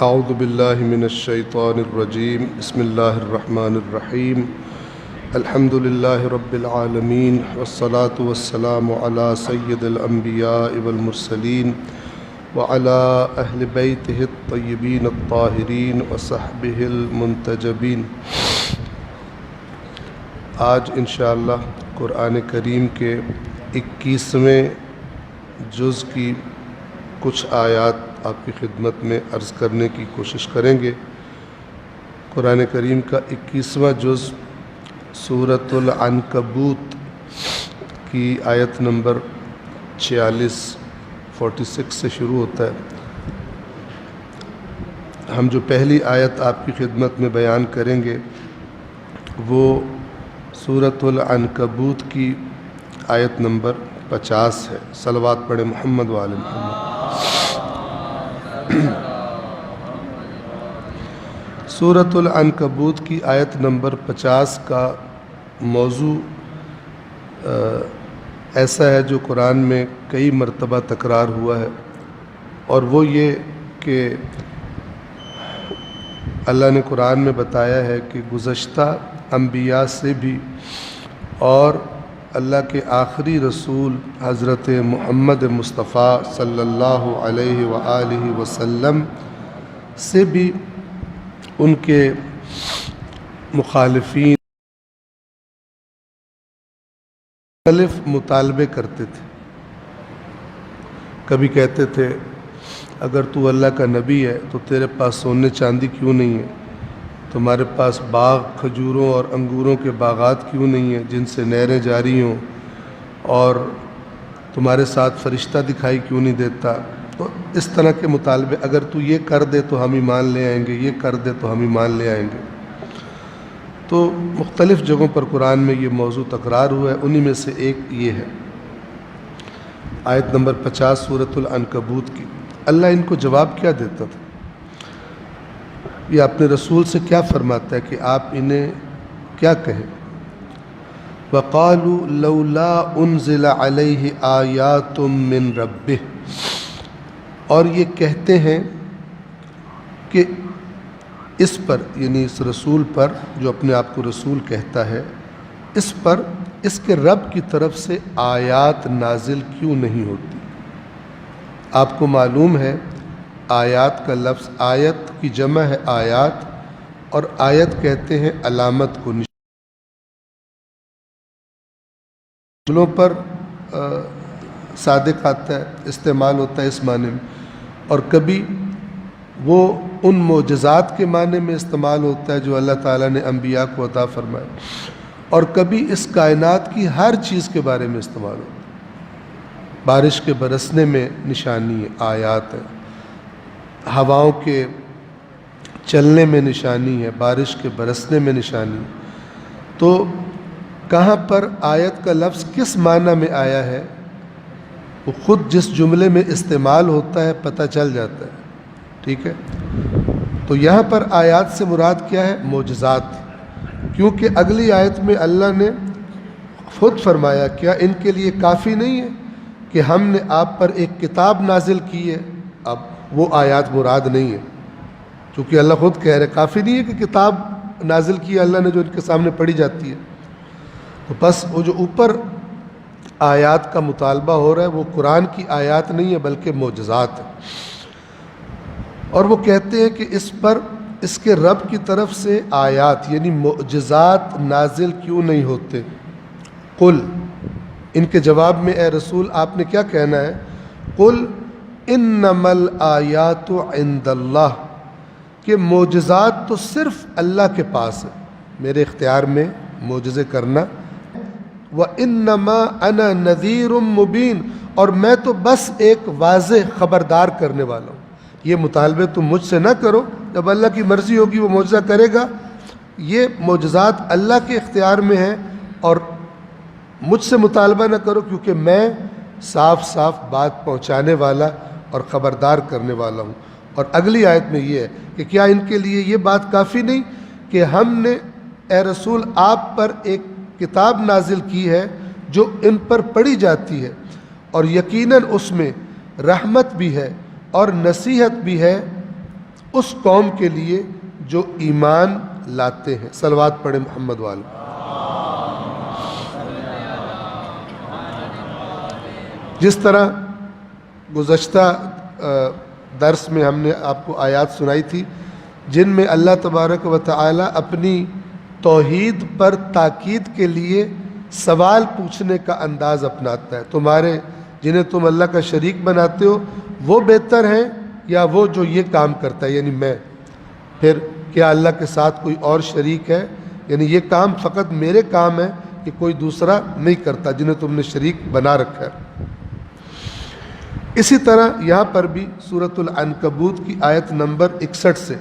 اعوذ باللہ من الشیطان الرجیم بسم اللہ الرحمن الرحیم الحمد للہ رب العالمین والصلاة والسلام علی سید الانبیاء والمرسلین وعلی اہل بیتہ الطیبین الطاہرین وصحبہ المنتجبین۔ آج انشاءاللہ قرآن کریم کے 21ویں جز کی کچھ آیات آپ کی خدمت میں عرض کرنے کی کوشش کریں گے۔ قرآن کریم کا 21واں جز سورۃ العنکبوت کی آیت نمبر 46 سے شروع ہوتا ہے۔ ہم جو پہلی آیت آپ کی خدمت میں بیان کریں گے وہ سورۃ العنکبوت کی آیت نمبر 50 ہے۔ صلوات پڑھیں محمد وآل محمد۔ سورۃ العنکبوت کی آیت نمبر 50 کا موضوع ایسا ہے جو قرآن میں کئی مرتبہ تکرار ہوا ہے، اور وہ یہ کہ اللہ نے قرآن میں بتایا ہے کہ گزشتہ انبیاء سے بھی اور اللہ کے آخری رسول حضرت محمد مصطفیٰ صلی اللہ علیہ وآلہ وسلم سے بھی ان کے مخالفین مختلف مطالبے کرتے تھے۔ کبھی کہتے تھے اگر تو اللہ کا نبی ہے تو تیرے پاس سونے چاندی کیوں نہیں ہے؟ تمہارے پاس باغ کھجوروں اور انگوروں کے باغات کیوں نہیں ہیں جن سے نہریں جاری ہوں؟ اور تمہارے ساتھ فرشتہ دکھائی کیوں نہیں دیتا؟ تو اس طرح کے مطالبے، اگر تو یہ کر دے تو ہم ایمان لے آئیں گے، یہ کر دے تو ہم ایمان لے آئیں گے۔ تو مختلف جگہوں پر قرآن میں یہ موضوع تکرار ہوا ہے، انہی میں سے ایک یہ ہے۔ آیت نمبر 50 سورۃ العنکبوت کی اللہ ان کو جواب کیا دیتا تھا؟ یہ اپنے رسول سے کیا فرماتا ہے کہ آپ انہیں کیا کہیں؟ وَقَالُوا لَوْلَا أُنزِلَ عَلَيْهِ آيَاتٌ مِّن رَبِّهِ، اور یہ کہتے ہیں کہ اس پر، یعنی اس رسول پر جو اپنے آپ کو رسول کہتا ہے، اس پر اس کے رب کی طرف سے آیات نازل کیوں نہیں ہوتی؟ آپ کو معلوم ہے آیات کا لفظ، آیت کی جمع ہے آیات، اور آیت کہتے ہیں علامت کو، نشانوں پر صادق آتا ہے، استعمال ہوتا ہے اس معنی میں، اور کبھی وہ ان معجزات کے معنی میں استعمال ہوتا ہے جو اللہ تعالیٰ نے انبیاء کو عطا فرمائے، اور کبھی اس کائنات کی ہر چیز کے بارے میں استعمال ہوتا ہے۔ بارش کے برسنے میں نشانی ہے، آیات ہے، ہواؤں کے چلنے میں نشانی ہے، بارش کے برسنے میں نشانی ہے۔ تو کہاں پر آیت کا لفظ کس معنی میں آیا ہے وہ خود جس جملے میں استعمال ہوتا ہے پتہ چل جاتا ہے، ٹھیک ہے؟ تو یہاں پر آیات سے مراد کیا ہے؟ معجزات، کیونکہ اگلی آیت میں اللہ نے خود فرمایا کیا ان کے لیے کافی نہیں ہے کہ ہم نے آپ پر ایک کتاب نازل کی ہے؟ اب وہ آیات مراد نہیں ہے، چونکہ اللہ خود کہہ رہے کافی نہیں ہے کہ کتاب نازل کی ہے اللہ نے جو ان کے سامنے پڑھی جاتی ہے۔ تو بس وہ جو اوپر آیات کا مطالبہ ہو رہا ہے وہ قرآن کی آیات نہیں ہے بلکہ معجزات ہے، اور وہ کہتے ہیں کہ اس پر اس کے رب کی طرف سے آیات یعنی معجزات نازل کیوں نہیں ہوتے؟ قل، ان کے جواب میں اے رسول آپ نے کیا کہنا ہے؟ قل انما الآیات عند اللہ، کہ معجزات تو صرف اللہ کے پاس ہے، میرے اختیار میں معجزے کرنا۔ وَإِنَّمَا أَنَا نَذِيرٌ مُبِينٌ، اور میں تو بس ایک واضح خبردار کرنے والا ہوں۔ یہ مطالبے تم مجھ سے نہ کرو، جب اللہ کی مرضی ہوگی وہ معجزہ کرے گا۔ یہ معجزات اللہ کے اختیار میں ہیں، اور مجھ سے مطالبہ نہ کرو کیونکہ میں صاف صاف بات پہنچانے والا اور خبردار کرنے والا ہوں۔ اور اگلی آیت میں یہ ہے کہ کیا ان کے لیے یہ بات کافی نہیں کہ ہم نے اے رسول آپ پر ایک کتاب نازل کی ہے جو ان پر پڑھی جاتی ہے، اور یقیناً اس میں رحمت بھی ہے اور نصیحت بھی ہے اس قوم کے لیے جو ایمان لاتے ہیں۔ صلوات پڑھیں محمد والے۔ جس طرح گزشتہ درس میں ہم نے آپ کو آیات سنائی تھی جن میں اللہ تبارک و تعالی اپنی توحید پر تاکید کے لیے سوال پوچھنے کا انداز اپناتا ہے، تمہارے جنہیں تم اللہ کا شریک بناتے ہو وہ بہتر ہیں یا وہ جو یہ کام کرتا ہے یعنی میں؟ پھر کیا اللہ کے ساتھ کوئی اور شریک ہے؟ یعنی یہ کام فقط میرے کام ہے کہ کوئی دوسرا نہیں کرتا جنہیں تم نے شریک بنا رکھا ہے۔ اسی طرح یہاں پر بھی سورۃ العنکبوت کی آیت نمبر 61 سے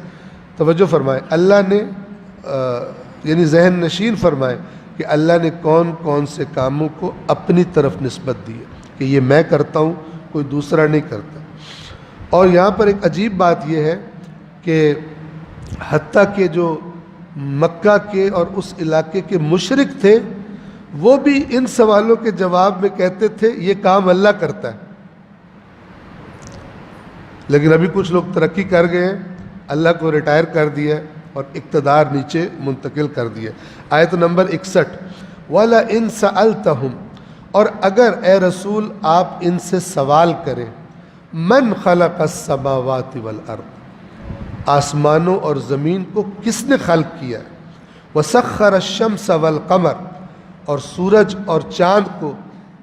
توجہ فرمائے، اللہ نے یعنی ذہن نشین فرمائے کہ اللہ نے کون کون سے کاموں کو اپنی طرف نسبت دی ہے کہ یہ میں کرتا ہوں، کوئی دوسرا نہیں کرتا۔ اور یہاں پر ایک عجیب بات یہ ہے کہ حتیٰ کہ جو مکہ کے اور اس علاقے کے مشرک تھے وہ بھی ان سوالوں کے جواب میں کہتے تھے یہ کام اللہ کرتا ہے، لیکن ابھی کچھ لوگ ترقی کر گئے ہیں، اللہ کو ریٹائر کر دیا اور اقتدار نیچے منتقل کر دیا۔ آیت نمبر 61، وَلَئِن سَأَلْتَهُمْ، اور اگر اے رسول آپ ان سے سوال کریں، من خلق السماوات والارض، آسمانوں اور زمین کو کس نے خلق کیا ہے، وسخر الشمس والقمر، اور سورج اور چاند کو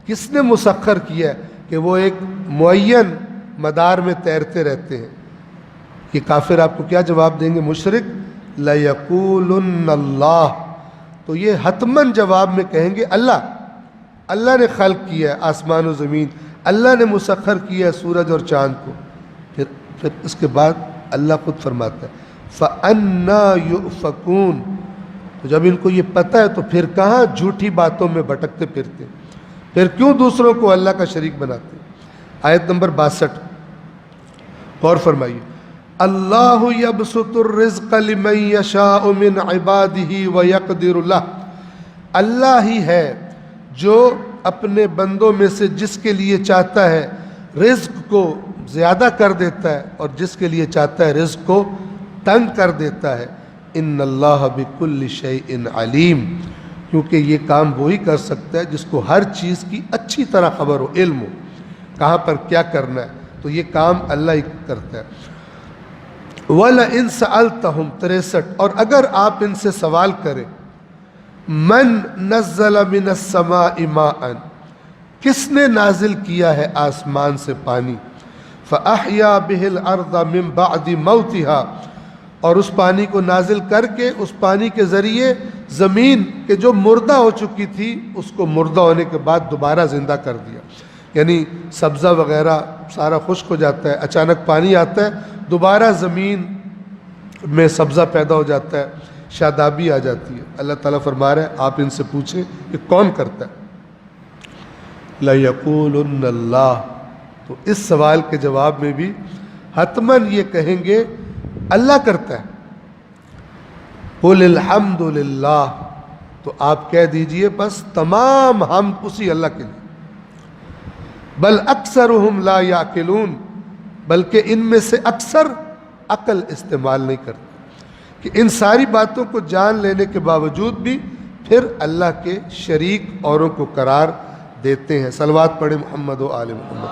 کس نے مسخر کیا ہے کہ وہ ایک معین مدار میں تیرتے رہتے ہیں، یہ کافر آپ کو کیا جواب دیں گے؟ مشرک لَيَقُولُنَّ اللَّهُ، تو یہ حتماً جواب میں کہیں گے اللہ نے خلق کیا ہے آسمان و زمین، اللہ نے مسخر کیا ہے سورج اور چاند کو۔ پھر اس کے بعد اللہ خود فرماتا ہے فَأَنَّا يُؤْفَكُونَ، تو جب ان کو یہ پتہ ہے تو پھر کہاں جھوٹی باتوں میں بھٹکتے پھرتے، پھر کیوں دوسروں کو اللہ کا شریک بناتے۔ آیت نمبر 62 غور فرمائیے، اللہ یبسط الرزق لمن یشاء من عبادہ ویقدر لہ، اللہ ہی ہے جو اپنے بندوں میں سے جس کے لیے چاہتا ہے رزق کو زیادہ کر دیتا ہے اور جس کے لیے چاہتا ہے رزق کو تنگ کر دیتا ہے۔ ان اللہ بکل شیء علیم، کیونکہ یہ کام وہی کر سکتا ہے جس کو ہر چیز کی اچھی طرح خبر ہو، علم ہو، کہاں پر کیا کرنا ہے، تو یہ کام اللہ ہی کرتا ہے۔ وَلَئِن سَأَلْتَهُمْ 63، اور اگر آپ ان سے سوال کریں، من نزل من السماء ماء، کس نے نازل کیا ہے آسمان سے پانی، فَأَحْيَا بِهِ الْأَرْضَ مِن بَعْدِ مَوْتِهَا، اور اس پانی کو نازل کر کے اس پانی کے ذریعے زمین کے جو مردہ ہو چکی تھی اس کو مردہ ہونے کے بعد دوبارہ زندہ کر دیا، یعنی سبزہ وغیرہ سارا خشک ہو جاتا ہے، اچانک پانی آتا ہے، دوبارہ زمین میں سبزہ پیدا ہو جاتا ہے، شادابی آ جاتی ہے۔ اللہ تعالیٰ فرما رہا ہے آپ ان سے پوچھیں کہ کون کرتا ہے، لَيَقُولُنَّ اللَّهُ، تو اس سوال کے جواب میں بھی حتماً یہ کہیں گے اللہ کرتا ہے۔ قُلِ الْحَمْدُ لِلَّهِ، تو آپ کہہ دیجئے بس تمام حمد اسی اللہ کے لیے۔ بل اکثرهم لا یعقلون، بلکہ ان میں سے اکثر عقل استعمال نہیں کرتے کہ ان ساری باتوں کو جان لینے کے باوجود بھی پھر اللہ کے شریک اوروں کو قرار دیتے ہیں۔ صلوات پڑھیں محمد و آل محمد۔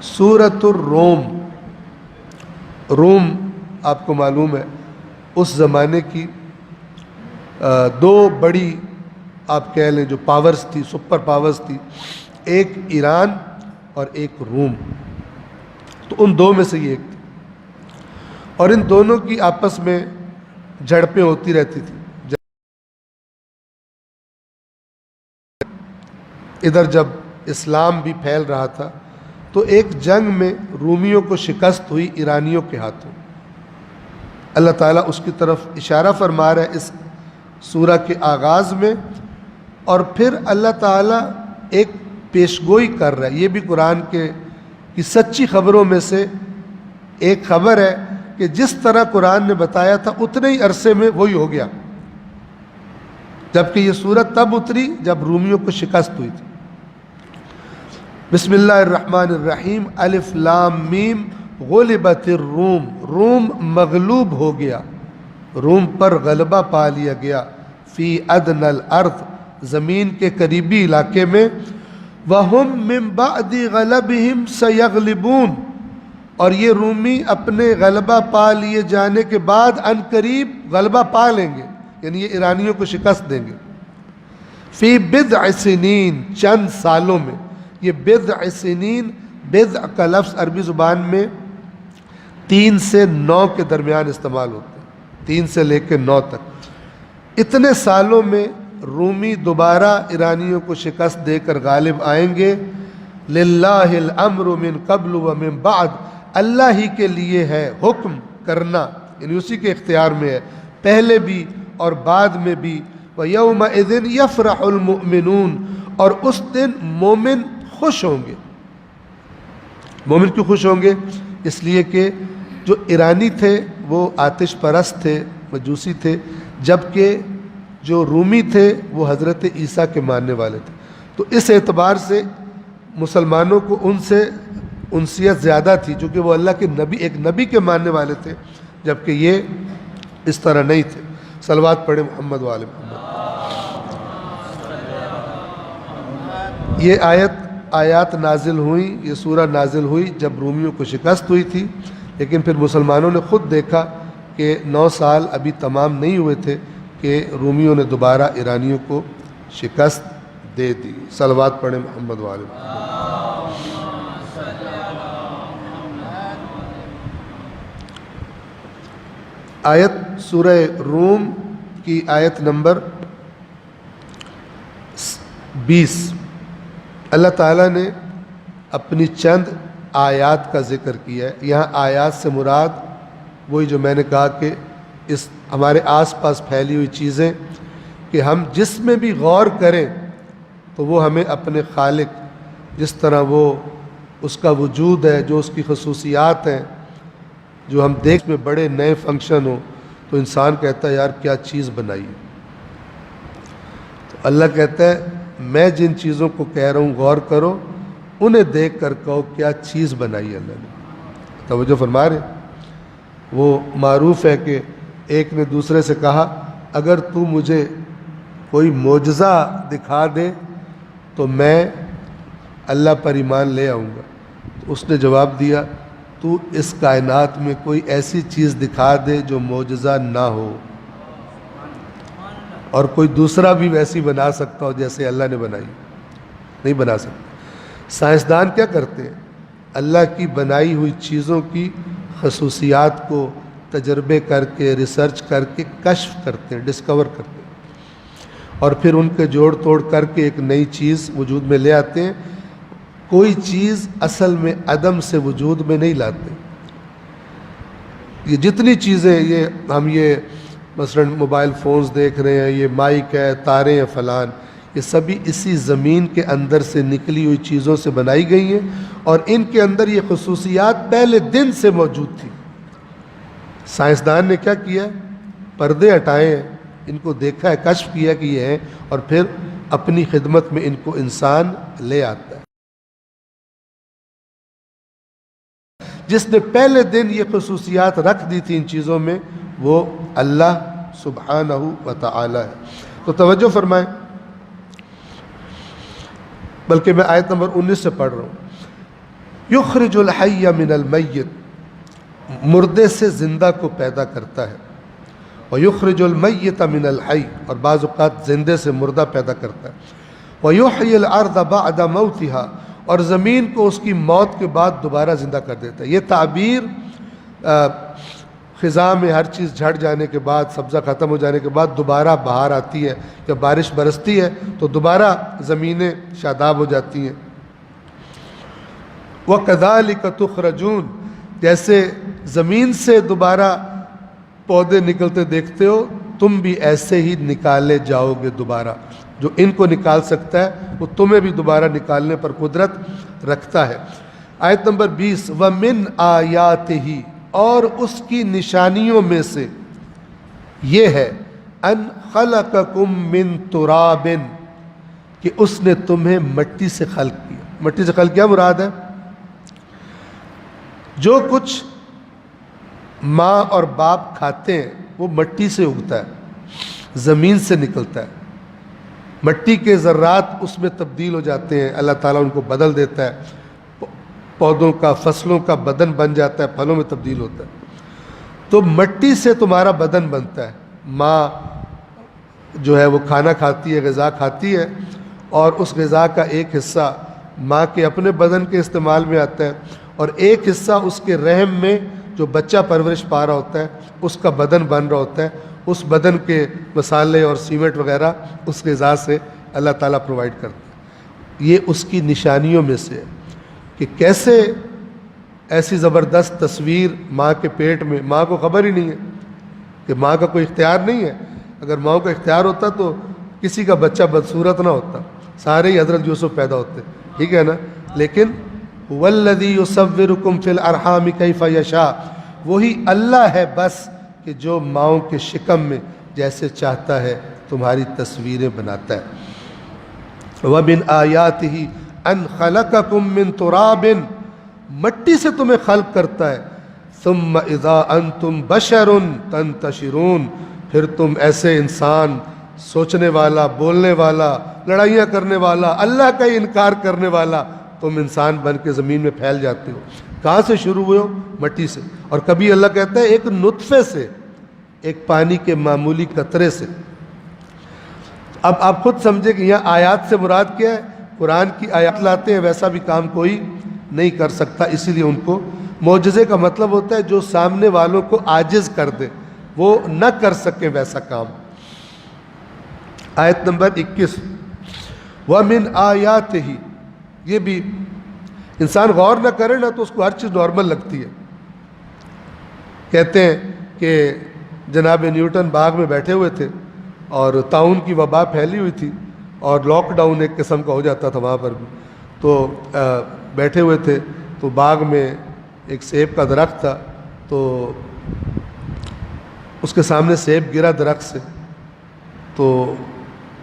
سورۃ الروم، روم آپ کو معلوم ہے اس زمانے کی دو بڑی آپ کہہ لیں جو پاورز تھی، سپر پاورز تھی، ایک ایران اور ایک روم، تو ان دو میں سے یہ ایک تھی، اور ان دونوں کی آپس میں جھڑپیں ہوتی رہتی تھی۔ ادھر جب اسلام بھی پھیل رہا تھا تو ایک جنگ میں رومیوں کو شکست ہوئی ایرانیوں کے ہاتھوں۔ اللہ تعالیٰ اس کی طرف اشارہ فرما رہا ہے اس سورہ کے آغاز میں، اور پھر اللہ تعالیٰ ایک پیشگوئی کر رہا ہے۔ یہ بھی قرآن کی سچی خبروں میں سے ایک خبر ہے کہ جس طرح قرآن نے بتایا تھا اتنے ہی عرصے میں وہی ہو گیا، جبکہ یہ سورت تب اتری جب رومیوں کو شکست ہوئی تھی۔ بسم اللہ الرحمن الرحیم، الف لام میم، غلبت الروم، روم مغلوب ہو گیا، روم پر غلبہ پا لیا گیا، فی ادنی الارض، زمین کے قریبی علاقے میں، وہم من بعد غلبہم سیغلبون، اور یہ رومی اپنے غلبہ پا لیے جانے کے بعد ان قریب غلبہ پا لیں گے، یعنی یہ ایرانیوں کو شکست دیں گے، فی بضع سنین، چند سالوں میں۔ یہ بضع سنین، بضع کا لفظ عربی زبان میں 3 سے 9 کے درمیان استعمال ہوتا ہے، 3 سے لے کے 9 تک۔ اتنے سالوں میں رومی دوبارہ ایرانیوں کو شکست دے کر غالب آئیں گے۔ للہ الامر من قبل ومن بعد، اللہ ہی کے لیے ہے حکم کرنا، یعنی اسی کے اختیار میں ہے، پہلے بھی اور بعد میں بھی۔ وَيَوْمَئِذٍ يَفْرَحُ الْمُؤْمِنُونَ، اور اس دن مومن خوش ہوں گے۔ مومن کیوں خوش ہوں گے؟ اس لیے کہ جو ایرانی تھے وہ آتش پرست تھے، مجوسی تھے، جبکہ جو رومی تھے وہ حضرت عیسیٰ کے ماننے والے تھے۔ تو اس اعتبار سے مسلمانوں کو ان سے انسیت زیادہ تھی، چونکہ وہ اللہ کے نبی، ایک نبی کے ماننے والے تھے، جبکہ یہ اس طرح نہیں تھے۔ صلوات پڑھیں محمد و آل محمد۔ یہ آیات نازل ہوئیں، یہ سورہ نازل ہوئی جب رومیوں کو شکست ہوئی تھی، لیکن پھر مسلمانوں نے خود دیکھا کہ 9 سال ابھی تمام نہیں ہوئے تھے کہ رومیوں نے دوبارہ ایرانیوں کو شکست دے دی۔ صلوات پڑھیں محمد و آل محمد۔ آیت سورہ روم کی آیت نمبر 20، اللہ تعالیٰ نے اپنی چند آیات کا ذکر کیا ہے۔ یہاں آیات سے مراد وہی جو میں نے کہا کہ اس ہمارے آس پاس پھیلی ہوئی چیزیں، کہ ہم جس میں بھی غور کریں تو وہ ہمیں اپنے خالق، جس طرح وہ اس کا وجود ہے، جو اس کی خصوصیات ہیں، جو ہم دیکھ میں بڑے نئے فنکشن ہوں تو انسان کہتا ہے یار کیا چیز بنائی ہے۔ تو اللہ کہتا ہے میں جن چیزوں کو کہہ رہا ہوں غور کرو، انہیں دیکھ کر کہو کیا چیز بنائی ہے اللہ نے۔ توجہ فرما رہے؟ وہ معروف ہے کہ ایک نے دوسرے سے کہا اگر تو مجھے کوئی معجزہ دکھا دے تو میں اللہ پر ایمان لے آؤں گا۔ تو اس نے جواب دیا تو اس کائنات میں کوئی ایسی چیز دکھا دے جو معجزہ نہ ہو، اور کوئی دوسرا بھی ویسی بنا سکتا ہو جیسے اللہ نے بنائی، نہیں بنا سکتا۔ سائنسدان کیا کرتے ہیں؟ اللہ کی بنائی ہوئی چیزوں کی خصوصیات کو تجربے کر کے، ریسرچ کر کے کشف کرتے ہیں، ڈسکور کرتے ہیں، اور پھر ان کے جوڑ توڑ کر کے ایک نئی چیز وجود میں لے آتے ہیں۔ کوئی چیز اصل میں عدم سے وجود میں نہیں لاتے۔ یہ جتنی چیزیں ہم مثلا موبائل فونز دیکھ رہے ہیں، یہ مائک ہے، تارے ہیں، فلان، یہ سبھی اسی زمین کے اندر سے نکلی ہوئی چیزوں سے بنائی گئی ہیں، اور ان کے اندر یہ خصوصیات پہلے دن سے موجود تھی۔ سائنسدان نے کیا کیا؟ پردے ہٹائے ہیں، ان کو دیکھا ہے، کشف کیا کہ یہ ہیں، اور پھر اپنی خدمت میں ان کو انسان لے آتا ہے۔ جس نے پہلے دن یہ خصوصیات رکھ دی تھی ان چیزوں میں، وہ اللہ سبحانہ و تعالی ہے۔ تو توجہ فرمائیں، بلکہ میں آیت نمبر 19 سے پڑھ رہا ہوں۔ یخرج الحی من المیت، مردے سے زندہ کو پیدا کرتا ہے، ویخرج المیت من الحی، اور بعض اوقات زندے سے مردہ پیدا کرتا ہے، ویحیی الارض بعد موتها، اور زمین کو اس کی موت کے بعد دوبارہ زندہ کر دیتا ہے۔ یہ تعبیر خزاں میں ہر چیز جھڑ جانے کے بعد، سبزہ ختم ہو جانے کے بعد دوبارہ بہار آتی ہے، جب بارش برستی ہے تو دوبارہ زمینیں شاداب ہو جاتی ہیں۔ وَكَذَلِكَ تُخْرَجُونَ، جیسے زمین سے دوبارہ پودے نکلتے دیکھتے ہو، تم بھی ایسے ہی نکالے جاؤ گے دوبارہ۔ جو ان کو نکال سکتا ہے وہ تمہیں بھی دوبارہ نکالنے پر قدرت رکھتا ہے۔ آیت نمبر 20، وَمِنْ آیَاتِهِ، اور اس کی نشانیوں میں سے یہ ہے، ان خلقکم من تراب، کہ اس نے تمہیں مٹی سے خلق کیا۔ مٹی سے خلق کیا مراد ہے؟ جو کچھ ماں اور باپ کھاتے ہیں وہ مٹی سے اگتا ہے، زمین سے نکلتا ہے، مٹی کے ذرات اس میں تبدیل ہو جاتے ہیں، اللہ تعالیٰ ان کو بدل دیتا ہے، پودوں کا فصلوں کا بدن بن جاتا ہے، پھلوں میں تبدیل ہوتا ہے۔ تو مٹی سے تمہارا بدن بنتا ہے، ماں جو ہے وہ کھانا کھاتی ہے، غذا کھاتی ہے، اور اس غذا کا ایک حصہ ماں کے اپنے بدن کے استعمال میں آتا ہے، اور ایک حصہ اس کے رحم میں جو بچہ پرورش پا رہا ہوتا ہے اس کا بدن بن رہا ہوتا ہے، اس بدن کے مسالے اور سیمنٹ وغیرہ اس غذا سے اللہ تعالیٰ پرووائڈ کرتا ہے۔ یہ اس کی نشانیوں میں سے ہے کہ کیسے ایسی زبردست تصویر ماں کے پیٹ میں، ماں کو خبر ہی نہیں ہے کہ ماں کا کوئی اختیار نہیں ہے۔ اگر ماں کا اختیار ہوتا تو کسی کا بچہ بدصورت نہ ہوتا، سارے ہی حضرت یوسف پیدا ہوتے، ٹھیک ہے نا؟ لیکن والذی یصورکم فی الارحام کیف یشاء، وہی اللہ ہے بس کہ جو ماؤں کے شکم میں جیسے چاہتا ہے تمہاری تصویریں بناتا ہے۔ ومن آیاتہ ان خلقکم من تراب، مٹی سے تمہیں خلق کرتا ہے، ثم اذا انتم بشر تنتشرون، پھر تم ایسے انسان، سوچنے والا، بولنے والا، لڑائیاں کرنے والا، اللہ کا ہی انکار کرنے والا، تم انسان بن کے زمین میں پھیل جاتے ہو۔ کہاں سے شروع ہوئے ہو؟ مٹی سے۔ اور کبھی اللہ کہتا ہے ایک نطفے سے، ایک پانی کے معمولی قطرے سے۔ اب آپ خود سمجھے کہ یہاں آیات سے مراد کیا ہے؟ قرآن کی آیات لاتے ہیں، ویسا بھی کام کوئی نہیں کر سکتا، اسی لیے ان کو معجزے کا مطلب ہوتا ہے جو سامنے والوں کو عاجز کر دے، وہ نہ کر سکیں ویسا کام۔ آیت نمبر 21، وَمِنْ آیَاتِهِ، یہ بھی انسان غور نہ کرے نا تو اس کو ہر چیز نارمل لگتی ہے۔ کہتے ہیں کہ جناب نیوٹن باغ میں بیٹھے ہوئے تھے اور طاعون کی وبا پھیلی ہوئی تھی اور لاک ڈاؤن ایک قسم کا ہو جاتا تھا وہاں پر بھی، تو بیٹھے ہوئے تھے تو باغ میں ایک سیب کا درخت تھا، تو اس کے سامنے سیب گرا درخت سے، تو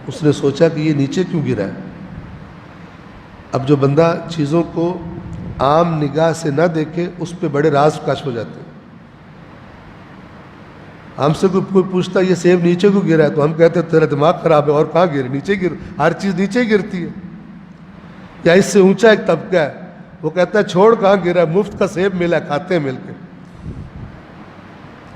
اس نے سوچا کہ یہ نیچے کیوں گرا ہے۔ اب جو بندہ چیزوں کو عام نگاہ سے نہ دیکھے اس پہ بڑے راز کشف ہو جاتے ہیں۔ ہم سے کوئی پوچھتا یہ سیب نیچے کیوں گرا ہے تو ہم کہتے ہیں تیرا دماغ خراب ہے، اور کہاں گرے؟ نیچے گر، ہر چیز نیچے گرتی ہے۔ یا اس سے اونچا ایک طبقہ ہے، وہ کہتا ہے چھوڑ کہاں گرا ہے، مفت کا سیب ملا، کھاتے ہیں مل کے۔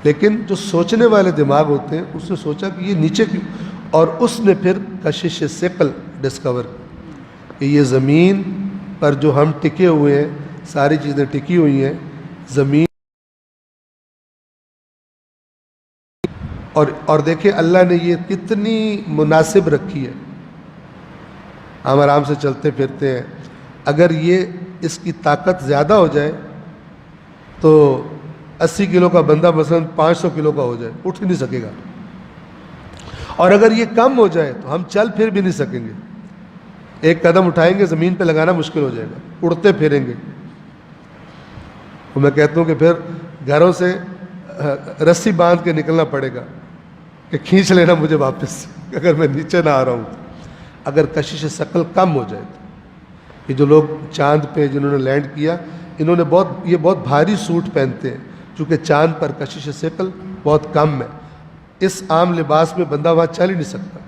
لیکن جو سوچنے والے دماغ ہوتے ہیں اس نے سوچا کہ یہ نیچے کیوں، اور اس نے پھر کشش ثقل ڈسکور کہ یہ زمین پر جو ہم ٹکے ہوئے ہیں، ساری چیزیں ٹکی ہوئی ہیں زمین، اور دیکھیں اللہ نے یہ کتنی مناسب رکھی ہے۔ ہم آرام سے چلتے پھرتے ہیں، اگر یہ اس کی طاقت زیادہ ہو جائے تو 80 کلو کا بندہ مثلا 500 کلو کا ہو جائے، اٹھ نہیں سکے گا، اور اگر یہ کم ہو جائے تو ہم چل پھر بھی نہیں سکیں گے، ایک قدم اٹھائیں گے زمین پہ لگانا مشکل ہو جائے گا، اڑتے پھریں گے۔ تو میں کہتا ہوں کہ پھر گھروں سے رسی باندھ کے نکلنا پڑے گا کہ کھینچ لینا مجھے واپس اگر میں نیچے نہ آ رہا ہوں تو۔ اگر کشش ثقل کم ہو جائے تو یہ جو لوگ چاند پہ جنہوں نے لینڈ کیا، انہوں نے یہ بہت بھاری سوٹ پہنتے ہیں چونکہ چاند پر کشش ثقل بہت کم ہے۔ اس عام لباس میں بندہ وہاں چل ہی نہیں سکتا،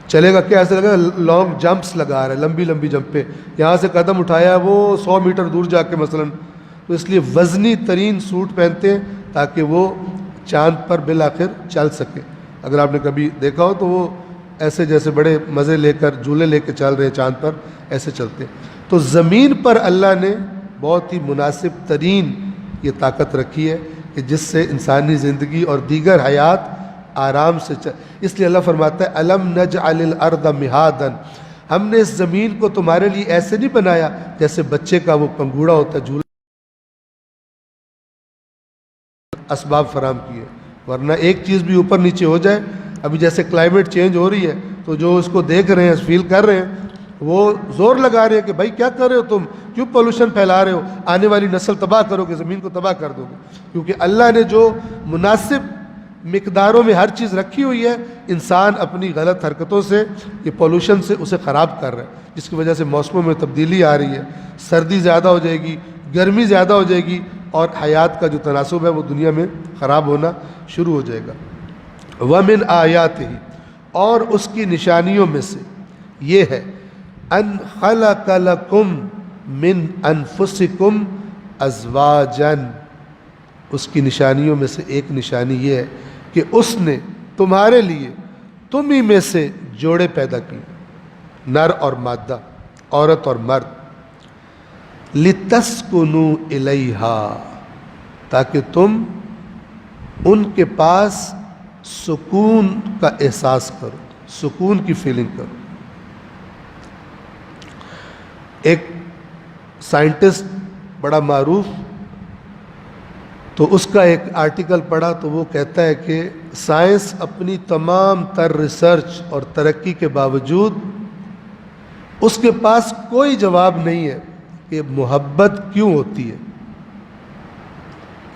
چلے گا کیا؟ ایسے لگا لانگ جمپس لگا رہا ہے، لمبی لمبی جمپیں، یہاں سے قدم اٹھایا وہ 100 میٹر دور جا کے مثلا، تو اس لیے وزنی ترین سوٹ پہنتے ہیں تاکہ وہ چاند پر بالآخر چل سکے۔ اگر آپ نے کبھی دیکھا ہو تو وہ ایسے جیسے بڑے مزے لے کر جھولے لے کے چل رہے ہیں چاند پر، ایسے چلتے ہیں۔ تو زمین پر اللہ نے بہت ہی مناسب ترین یہ طاقت رکھی ہے کہ جس سے انسانی زندگی اور دیگر حیات آرام سے اس لیے اللہ فرماتا ہے الم نجعل الارض مہادا، ہم نے اس زمین کو تمہارے لیے ایسے نہیں بنایا جیسے بچے کا وہ پنگوڑا ہوتا ہے، جھولا، اسباب فراہم کیے، ورنہ ایک چیز بھی اوپر نیچے ہو جائے، ابھی جیسے کلائمیٹ چینج ہو رہی ہے تو جو اس کو دیکھ رہے ہیں، فیل کر رہے ہیں، وہ زور لگا رہے ہیں کہ بھائی کیا کر رہے ہو تم، کیوں پولوشن پھیلا رہے ہو، آنے والی نسل تباہ کرو گے، زمین کو تباہ کر دو گے، کیونکہ اللہ نے جو مناسب مقداروں میں ہر چیز رکھی ہوئی ہے، انسان اپنی غلط حرکتوں سے، یہ پولوشن سے اسے خراب کر رہا ہے، جس کی وجہ سے موسموں میں تبدیلی آ رہی ہے، سردی زیادہ ہو جائے گی، گرمی زیادہ ہو جائے گی، اور حیات کا جو تناسب ہے وہ دنیا میں خراب ہونا شروع ہو جائے گا۔ وَمِنْ آیاتہ، اور اس کی نشانیوں میں سے یہ ہے، ان خلق لکم من انفسکم ازواجا، اس کی نشانیوں میں سے ایک نشانی یہ ہے کہ اس نے تمہارے لیے تم ہی میں سے جوڑے پیدا کیے، نر اور مادہ، عورت اور مرد، لِتَسْكُنُوا إِلَيْهَا، تاکہ تم ان کے پاس سکون کا احساس کرو، سکون کی فیلنگ کرو۔ ایک سائنٹسٹ بڑا معروف، تو اس کا ایک آرٹیکل پڑھا تو وہ کہتا ہے کہ سائنس اپنی تمام تر ریسرچ اور ترقی کے باوجود اس کے پاس کوئی جواب نہیں ہے کہ محبت کیوں ہوتی ہے۔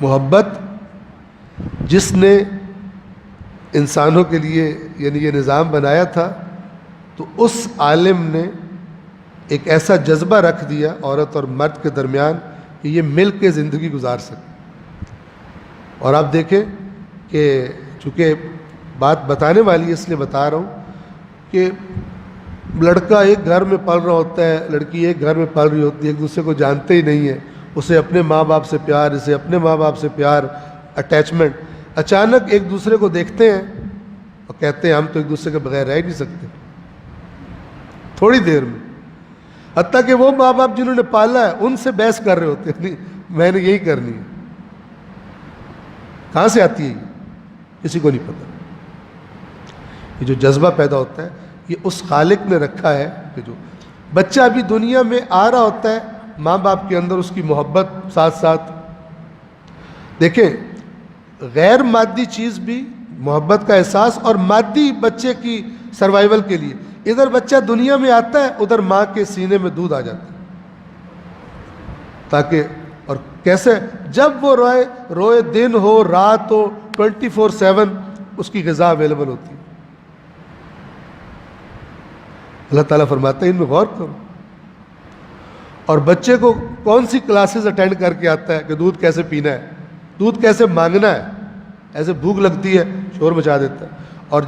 محبت جس نے انسانوں کے لیے یعنی یہ نظام بنایا تھا، تو اس عالم نے ایک ایسا جذبہ رکھ دیا عورت اور مرد کے درمیان کہ یہ مل کے زندگی گزار سکے۔ اور آپ دیکھیں کہ چونکہ بات بتانے والی ہے اس لیے بتا رہا ہوں کہ لڑکا ایک گھر میں پل رہا ہوتا ہے، لڑکی ایک گھر میں پل رہی ہوتی ہے، ایک دوسرے کو جانتے ہی نہیں ہے، اسے اپنے ماں باپ سے پیار، اسے اپنے ماں باپ سے پیار، اٹیچمنٹ، اچانک ایک دوسرے کو دیکھتے ہیں اور کہتے ہیں ہم تو ایک دوسرے کے بغیر رہ نہیں سکتے، تھوڑی دیر میں، حتیٰ کہ وہ ماں باپ جنہوں نے پالا ہے ان سے بحث کر رہے ہوتے ہیں، نہیں میں نے یہی کرنی ہے۔ کہاں سے آتی ہے یہ؟ کسی کو نہیں پتہ۔ یہ جو جذبہ پیدا ہوتا ہے یہ اس خالق نے رکھا ہے کہ جو بچہ ابھی دنیا میں آ رہا ہوتا ہے، ماں باپ کے اندر اس کی محبت ساتھ ساتھ، دیکھیں غیر مادی چیز بھی، محبت کا احساس، اور مادی بچے کی سروائیول کے لیے، ادھر بچہ دنیا میں آتا ہے، ادھر ماں کے سینے میں دودھ آ جاتا ہے، تاکہ، اور کیسے، جب وہ روئے دن ہو رات ہو 24/7 اس کی غذا اویلیبل ہوتی ہے۔ اللہ تعالیٰ فرماتا ہے ان میں غور کرو۔ اور بچے کو کون سی کلاسز اٹینڈ کر کے آتا ہے کہ دودھ کیسے پینا ہے، دودھ کیسے مانگنا ہے، ایسے بھوک لگتی ہے شور مچا دیتا ہے، اور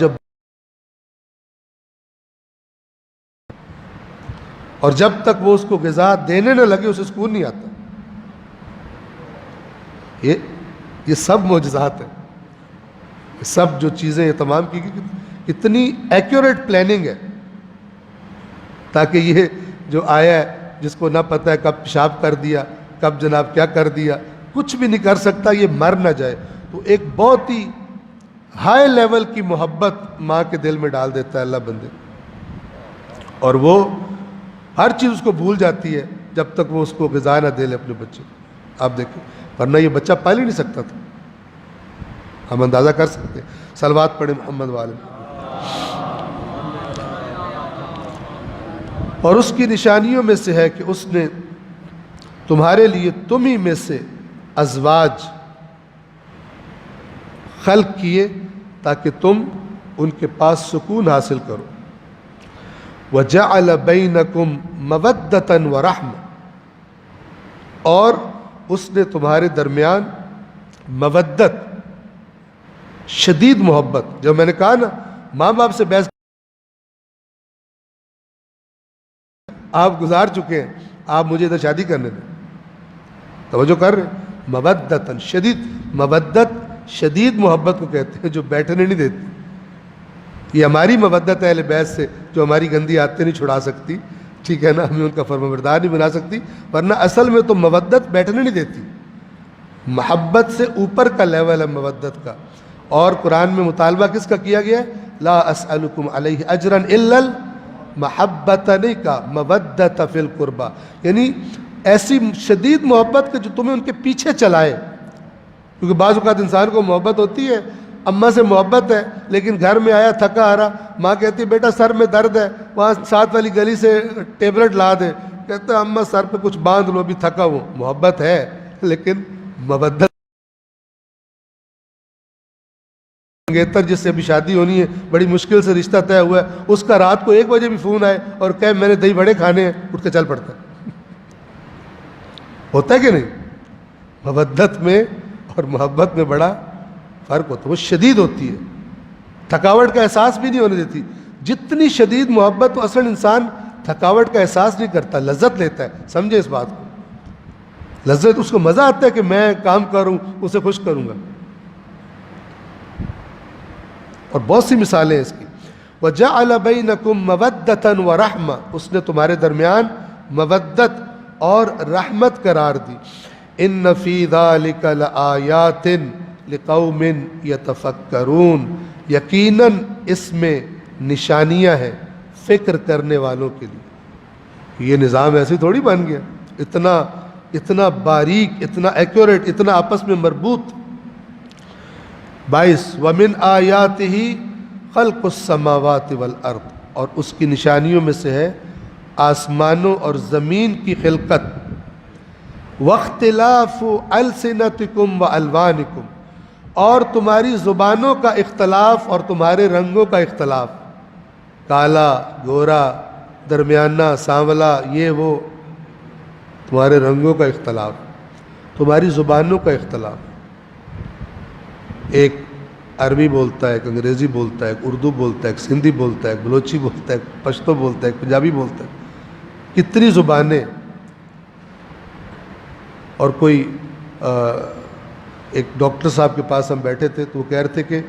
جب تک وہ اس کو غذا دینے نہ لگے اسے سکون نہیں آتا۔ یہ سب معجزات ہیں، سب جو چیزیں یہ تمام کی گئی، اتنی ایکیوریٹ پلاننگ ہے تاکہ یہ جو آیا ہے جس کو نہ پتہ ہے کب پیشاب کر دیا، کب جناب کیا کر دیا، کچھ بھی نہیں کر سکتا، یہ مر نہ جائے، تو ایک بہت ہی ہائی لیول کی محبت ماں کے دل میں ڈال دیتا ہے اللہ بندے، اور وہ ہر چیز اس کو بھول جاتی ہے جب تک وہ اس کو غذا نہ دے لے اپنے بچے کو۔ آپ دیکھیں، ورنہ یہ بچہ پال ہی نہیں سکتا تھا۔ ہم اندازہ کر سکتے ہیں، صلوات پڑھیں محمد والے۔ اور اس کی نشانیوں میں سے ہے کہ اس نے تمہارے لیے تم ہی میں سے ازواج خلق کیے تاکہ تم ان کے پاس سکون حاصل کرو۔ وَجَعَلَ بَيْنَكُمْ مَوَدَّةً وَرَحْمَةً، اور اس نے تمہارے درمیان مودت، شدید محبت، جو میں نے کہا نا ماں باپ سے بحث آپ گزار چکے ہیں، آپ مجھے ادھر شادی کرنے دیں، توجہ کر رہے ہیں، مودتاً، شدید مودت، شدید محبت کو کہتے ہیں جو بیٹھنے نہیں دیتی۔ یہ ہماری مودت ہے اہل بیت سے جو ہماری گندی عادتیں نہیں چھڑا سکتی، ٹھیک ہے نا، ہمیں ان کا فرمانبردار نہیں بنا سکتی، ورنہ اصل میں تو مودت بیٹھنے نہیں دیتی، محبت سے اوپر کا لیول ہے مودت کا۔ اور قرآن میں مطالبہ کس کا کیا گیا ہے؟ لا اسألکم علیہ اجرا الا المحبت، نہیں کہا مودت فی القربہ، یعنی ایسی شدید محبت کہ جو تمہیں ان کے پیچھے چلائے، کیونکہ بعض اوقات انسان کو محبت ہوتی ہے، اماں سے محبت ہے لیکن گھر میں آیا تھکا آ رہا، ماں کہتی ہے بیٹا سر میں درد ہے، وہاں ساتھ والی گلی سے ٹیبلٹ لا دے، کہتا ہے اماں سر پہ کچھ باندھ لو ابھی تھکا ہوں، محبت ہے لیکن مودت منگیتر جس سے ابھی شادی ہونی ہے, بڑی مشکل سے رشتہ طے ہوا ہے, اس کا رات کو 1 بجے بھی فون آئے اور کہے میں نے دہی بڑے کھانے ہیں, اٹھ کے چل پڑتا ہے. ہوتا ہے کہ نہیں؟ مودت میں اور محبت میں بڑا فرق ہوتا ہے, وہ شدید ہوتی ہے, تھکاوٹ کا احساس بھی نہیں ہونے دیتی. جتنی شدید محبت تو اصل انسان تھکاوٹ کا احساس نہیں کرتا, لذت لیتا ہے. سمجھے اس بات کو, لذت, اس کو مزہ آتا ہے کہ میں کام کروں, اسے خوش کروں گا. اور بہت سی مثالیں اس کی. وَجَعَلَ بَيْنَكُمْ مَوَدَّةً وَرَحْمَةً, اس نے تمہارے درمیان مودت اور رحمت قرار دی. إِنَّ فِي ذَلِكَ لَآيَاتٍ لِقَوْمٍ يَتَفَكَّرُونَ, یقیناً اس میں نشانیاں ہیں فکر کرنے والوں کے لیے. یہ نظام ایسے تھوڑی بن گیا, اتنا باریک, اتنا ایکوریٹ, اتنا آپس میں مربوط. 22 وَمِنْ آيَاتِهِ خَلْقُ السَّمَاوَاتِ وَالْأَرْضِ, اور اس کی نشانیوں میں سے ہے آسمانوں اور زمین کی خلقت. وَاخْتِلَافُ أَلْسِنَتِكُمْ وَأَلْوَانِكُمْ, اور تمہاری زبانوں کا اختلاف اور تمہارے رنگوں کا اختلاف. کالا, گورا, درمیانہ, سانولا, یہ وہ, تمہارے رنگوں کا اختلاف, تمہاری زبانوں کا اختلاف. ایک عربی بولتا ہے, ایک انگریزی بولتا ہے, ایک اردو بولتا ہے, ایک سندھی بولتا ہے, ایک بلوچی بولتا ہے, ایک پشتو بولتا ہے, ایک پنجابی بولتا ہے. کتنی زبانیں. اور کوئی ایک ڈاکٹر صاحب کے پاس ہم بیٹھے تھے تو وہ کہہ رہے تھے کہ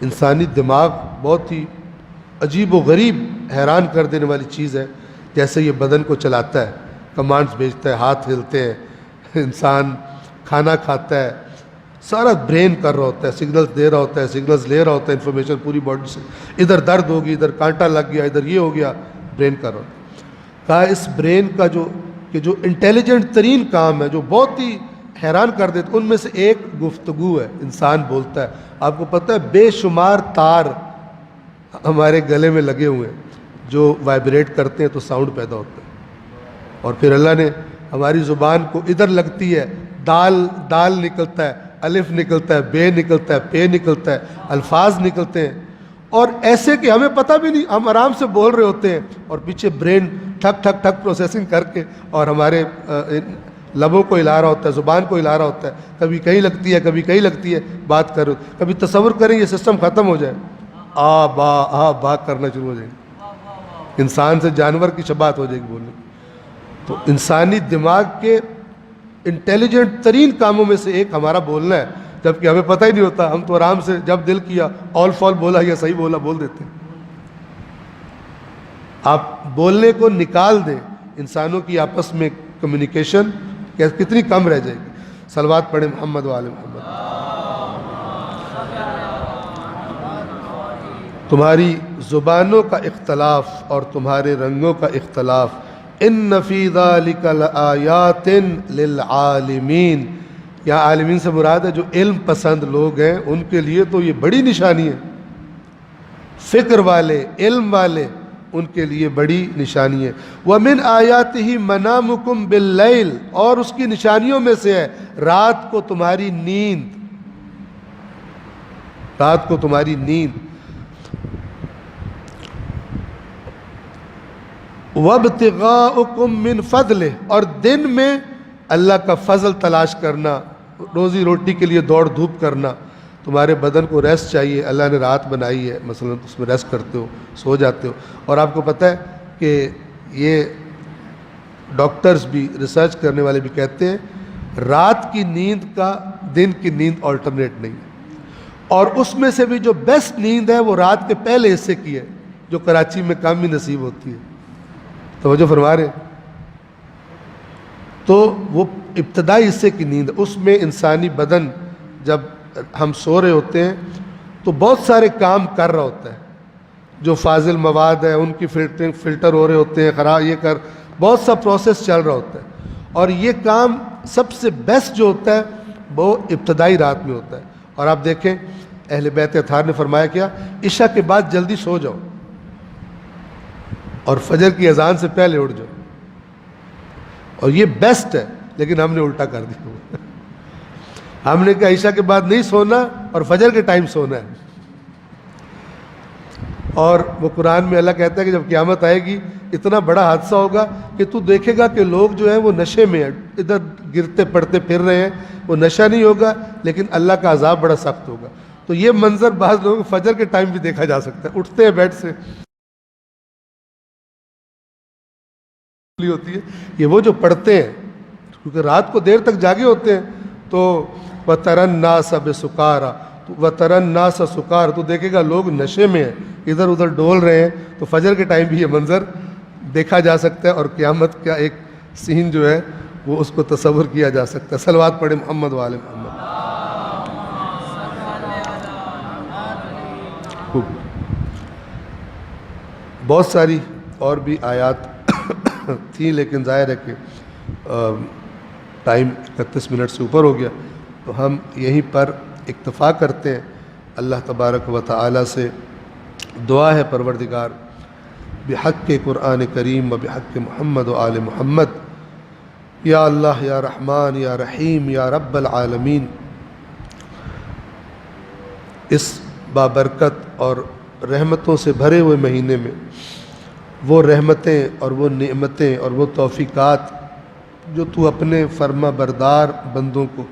انسانی دماغ بہت ہی عجیب و غریب, حیران کر دینے والی چیز ہے. جیسے یہ بدن کو چلاتا ہے, کمانڈز بھیجتا ہے, ہاتھ ہلتے ہیں, انسان کھانا کھاتا ہے, سارا برین کر رہا ہوتا ہے, سگنلز دے رہا ہوتا ہے, سگنلز لے رہا ہوتا ہے, انفارمیشن پوری باڈی سے, ادھر درد ہوگی, ادھر کانٹا لگ گیا, ادھر یہ ہو گیا, برین کر رہا ہوتا ہے. کہا اس برین کا جو انٹیلیجنٹ ترین کام ہے, جو بہت ہی حیران کر دیتا, ان میں سے ایک گفتگو ہے. انسان بولتا ہے. آپ کو پتہ ہے بے شمار تار ہمارے گلے میں لگے ہوئے ہیں جو وائبریٹ کرتے ہیں تو ساؤنڈ پیدا ہوتا ہے. اور پھر اللہ نے ہماری زبان کو ادھر لگتی ہے, دال نکلتا ہے, الف نکلتا ہے, بے نکلتا ہے, پے نکلتا ہے, الفاظ نکلتے ہیں, اور ایسے کہ ہمیں پتہ بھی نہیں, ہم آرام سے بول رہے ہوتے ہیں اور پیچھے برین ٹھک ٹھک ٹھک پروسیسنگ کر کے اور ہمارے لبوں کو ہلا رہا ہوتا ہے, زبان کو ہلا رہا ہوتا ہے. کبھی کہیں لگتی ہے, کبھی کہیں لگتی ہے, بات کرو. کبھی تصور کریں یہ سسٹم ختم ہو جائے, آ با کرنا شروع ہو جائے گی, انسان سے جانور کی شباہت ہو جائے گی بولنے. تو انسانی دماغ کے انٹیلیجنٹ ترین کاموں میں سے ایک ہمارا بولنا ہے, جبکہ ہمیں پتہ ہی نہیں ہوتا. ہم تو آرام سے جب دل کیا آل فال بولا یا صحیح بولا بول دیتے ہیں. آپ بولنے کو نکال دیں, انسانوں کی آپس میں کمیونیکیشن کتنی کم رہ جائے گی. صلوات پڑھیں محمد وآل محمد. تمہاری زبانوں کا اختلاف اور تمہارے رنگوں کا اختلاف. ان فی ذلک لآیات للعالمین, یہاں عالمین سے مراد ہے جو علم پسند لوگ ہیں, ان کے لیے تو یہ بڑی نشانی ہے. فکر والے, علم والے, ان کے لیے بڑی نشانی ہے. وَمِنْ آیَاتِهِ مَنَامُكُمْ بِاللَّيْلِ, اور اس کی نشانیوں میں سے ہے رات کو تمہاری نیند, رات کو تمہاری نیند. وَابْتِغَاؤُكُمْ مِنْ فَضْلِهِ, اور دن میں اللہ کا فضل تلاش کرنا, روزی روٹی کے لیے دوڑ دھوپ کرنا. تمہارے بدن کو ریسٹ چاہیے, اللہ نے رات بنائی ہے مثلا, اس میں ریسٹ کرتے ہو, سو جاتے ہو. اور آپ کو پتہ ہے کہ یہ ڈاکٹرز بھی, ریسرچ کرنے والے بھی کہتے ہیں رات کی نیند کا دن کی نیند آلٹرنیٹ نہیں ہے. اور اس میں سے بھی جو بیسٹ نیند ہے وہ رات کے پہلے حصے کی ہے, جو کراچی میں کم ہی نصیب ہوتی ہے. توجہ فرما رہے. تو وہ ابتدائی حصے کی نیند, اس میں انسانی بدن جب ہم سو رہے ہوتے ہیں تو بہت سارے کام کر رہا ہوتا ہے. جو فاضل مواد ہے ان کی فلٹر ہو رہے ہوتے ہیں, خراب یہ کر, بہت سا پروسیس چل رہا ہوتا ہے. اور یہ کام سب سے بیسٹ جو ہوتا ہے وہ ابتدائی رات میں ہوتا ہے. اور آپ دیکھیں اہل بیت اطہار نے فرمایا کیا, عشاء کے بعد جلدی سو جاؤ اور فجر کی اذان سے پہلے اٹھ جاؤ. اور یہ بیسٹ ہے, لیکن ہم نے الٹا کر دیا. ہم نے کہا عشاء کے بعد نہیں سونا اور فجر کے ٹائم سونا ہے. اور وہ قرآن میں اللہ کہتا ہے کہ جب قیامت آئے گی اتنا بڑا حادثہ ہوگا کہ تو دیکھے گا کہ لوگ جو ہیں وہ نشے میں ادھر گرتے پڑتے پھر رہے ہیں، وہ نشہ نہیں ہوگا لیکن اللہ کا عذاب بڑا سخت ہوگا۔ تو یہ منظر بعض لوگوں کو فجر کے ٹائم بھی دیکھا جا سکتا ہے، اٹھتے ہیں بیڈ سے ہوتی ہے، یہ وہ جو پڑھتے ہیں کیونکہ رات کو دیر تک جاگے ہوتے ہیں، تو وَتَرَى النَّاسَ بِسُكَارَى وَتَرَى النَّاسَ سُكَارَى، تو دیکھے گا لوگ نشے میں ہیں، ادھر ادھر ڈول رہے ہیں۔ تو فجر کے ٹائم بھی یہ منظر دیکھا جا سکتا ہے، اور قیامت کا ایک سین جو ہے وہ اس کو تصور کیا جا سکتا ہے۔ صلوات پڑھیں محمد و آل محمد۔ بہت ساری اور بھی آیات تھیں لیکن ظاہر ہے کہ ٹائم 31 منٹ سے اوپر ہو گیا، تو ہم یہیں پر اکتفا کرتے ہیں۔ اللہ تبارک و تعالی سے دعا ہے پروردگار بحق قرآن کریم و بحق محمد و آل محمد، یا اللہ یا رحمان یا رحیم یا رب العالمین، اس بابرکت اور رحمتوں سے بھرے ہوئے مہینے میں وہ رحمتیں اور وہ نعمتیں اور وہ توفیقات جو تو اپنے فرما بردار بندوں کو،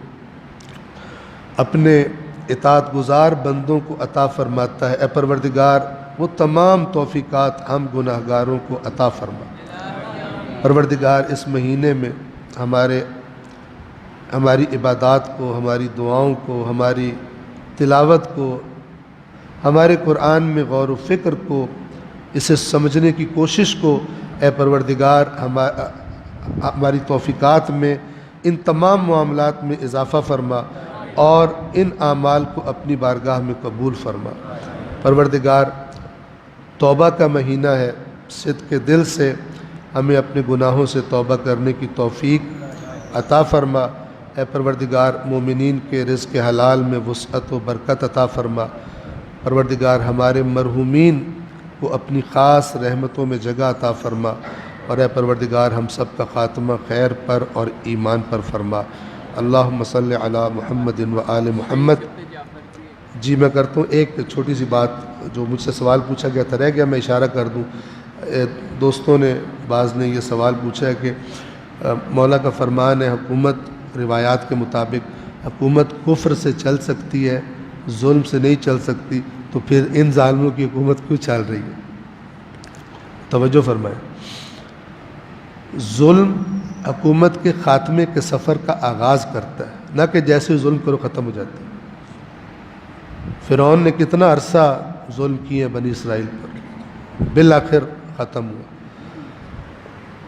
اپنے اطاعت گزار بندوں کو عطا فرماتا ہے، اے پروردگار وہ تمام توفیقات ہم گناہ گاروں کو عطا فرما۔ پروردگار اس مہینے میں ہماری عبادات کو، ہماری دعاؤں کو، ہماری تلاوت کو، ہمارے قرآن میں غور و فکر کو، اسے سمجھنے کی کوشش کو، اے پروردگار ہماری توفیقات میں ان تمام معاملات میں اضافہ فرما اور ان اعمال کو اپنی بارگاہ میں قبول فرما۔ پروردگار توبہ کا مہینہ ہے، صدق کے دل سے ہمیں اپنے گناہوں سے توبہ کرنے کی توفیق عطا فرما۔ اے پروردگار مومنین کے رزق حلال میں وسعت و برکت عطا فرما۔ پروردگار ہمارے مرحومین کو اپنی خاص رحمتوں میں جگہ عطا فرما، اور اے پروردگار ہم سب کا خاتمہ خیر پر اور ایمان پر فرما۔ اللہم صلی علی محمد و آل محمد۔ جی میں کرتا ہوں ایک چھوٹی سی بات، جو مجھ سے سوال پوچھا گیا تھا رہ گیا، میں اشارہ کر دوں۔ دوستوں نے بعض نے یہ سوال پوچھا ہے کہ مولا کا فرمان ہے حکومت روایات کے مطابق حکومت کفر سے چل سکتی ہے، ظلم سے نہیں چل سکتی، تو پھر ان ظالموں کی حکومت کیوں چل رہی ہے؟ توجہ فرمائیں، ظلم حکومت کے خاتمے کے سفر کا آغاز کرتا ہے، نہ کہ جیسے ظلم کرو ختم ہو جاتا ہے۔ فرعون نے کتنا عرصہ ظلم کیے بنی اسرائیل پر، بالآخر ختم ہوا۔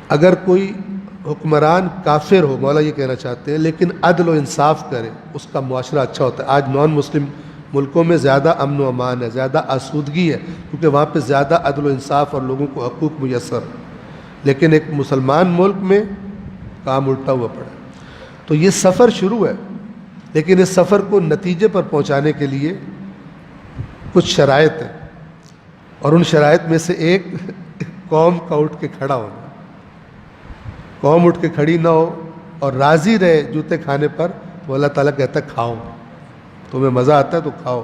اگر کوئی حکمران کافر ہو، مولا یہ کہنا چاہتے ہیں، لیکن عدل و انصاف کرے، اس کا معاشرہ اچھا ہوتا ہے۔ آج نان مسلم ملکوں میں زیادہ امن و امان ہے، زیادہ آسودگی ہے، کیونکہ وہاں پہ زیادہ عدل و انصاف اور لوگوں کو حقوق میسر ہے۔ لیکن ایک مسلمان ملک میں کام الٹا ہوا پڑا ہے۔ تو یہ سفر شروع ہے، لیکن اس سفر کو نتیجے پر پہنچانے کے لیے کچھ شرائط ہیں، اور ان شرائط میں سے ایک قوم کا اٹھ کے کھڑا ہونا۔ قوم اٹھ کے کھڑی نہ ہو اور راضی رہے جوتے کھانے پر، تو اللہ تعالیٰ کہتا ہے کھاؤ، تمہیں مزہ آتا ہے تو کھاؤ۔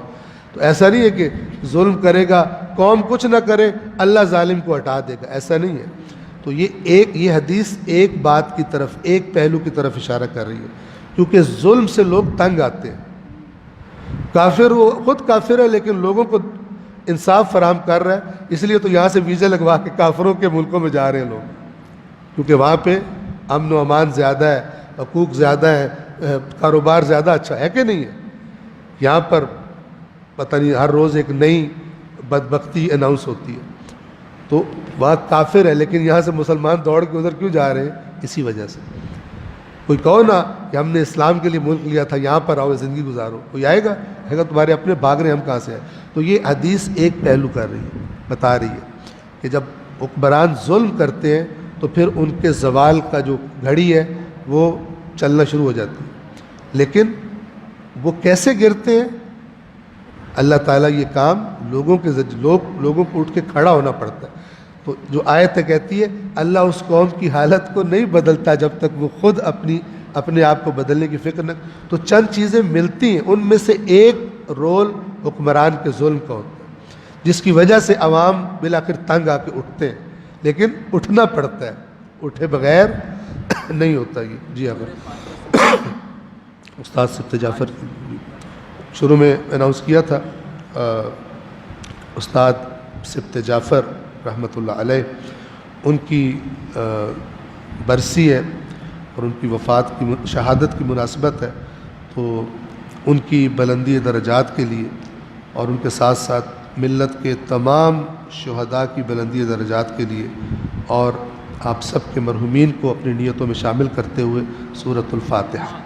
تو ایسا نہیں ہے کہ ظلم کرے گا قوم کچھ نہ کرے اللہ ظالم کو ہٹا دے گا، ایسا نہیں ہے۔ تو یہ حدیث ایک بات کی طرف، ایک پہلو کی طرف اشارہ کر رہی ہے، کیونکہ ظلم سے لوگ تنگ آتے ہیں۔ کافر وہ خود کافر ہے لیکن لوگوں کو انصاف فراہم کر رہا ہے، اس لیے تو یہاں سے ویزے لگوا کے کافروں کے ملکوں میں جا رہے ہیں لوگ، کیونکہ وہاں پہ امن و امان زیادہ ہے، حقوق زیادہ ہے، کاروبار زیادہ اچھا ہے کہ نہیں ہے؟ یہاں پر پتہ نہیں ہر روز ایک نئی بدبختی اناؤنس ہوتی ہے۔ تو وہاں کافر ہے لیکن یہاں سے مسلمان دوڑ کے ادھر کیوں جا رہے ہیں؟ اسی وجہ سے۔ کوئی کہو نا کہ ہم نے اسلام کے لیے ملک لیا تھا، یہاں پر آؤ زندگی گزارو، کوئی آئے گا کہے گا تمہارے اپنے بھاگ رہے ہیں، ہم کہاں سے آئے؟ تو یہ حدیث ایک پہلو کر رہی ہے، بتا رہی ہے کہ جب حکمران ظلم کرتے ہیں تو پھر ان کے زوال کا جو گھڑی ہے وہ چلنا شروع ہو جاتی ہے۔ لیکن وہ کیسے گرتے ہیں؟ اللہ تعالیٰ یہ کام لوگوں کو اٹھ کے کھڑا ہونا پڑتا ہے۔ تو جو آیت کہتی ہے اللہ اس قوم کی حالت کو نہیں بدلتا جب تک وہ خود اپنے آپ کو بدلنے کی فکر نہ۔ تو چند چیزیں ملتی ہیں، ان میں سے ایک رول حکمران کے ظلم کا ہوتا ہے۔ جس کی وجہ سے عوام بالآخر تنگ آ کے اٹھتے ہیں، لیکن اٹھنا پڑتا ہے، اٹھے بغیر نہیں ہوتا یہ۔ جی اگر استاد سبت جعفر شروع میں اناؤنس کیا تھا، استاد سبت جعفر رحمۃ اللہ علیہ، ان کی برسی ہے اور ان کی وفات کی شہادت کی مناسبت ہے، تو ان کی بلندی درجات کے لیے اور ان کے ساتھ ساتھ ملت کے تمام شہداء کی بلندی درجات کے لیے اور آپ سب کے مرحومین کو اپنی نیتوں میں شامل کرتے ہوئے سورۃ الفاتحہ۔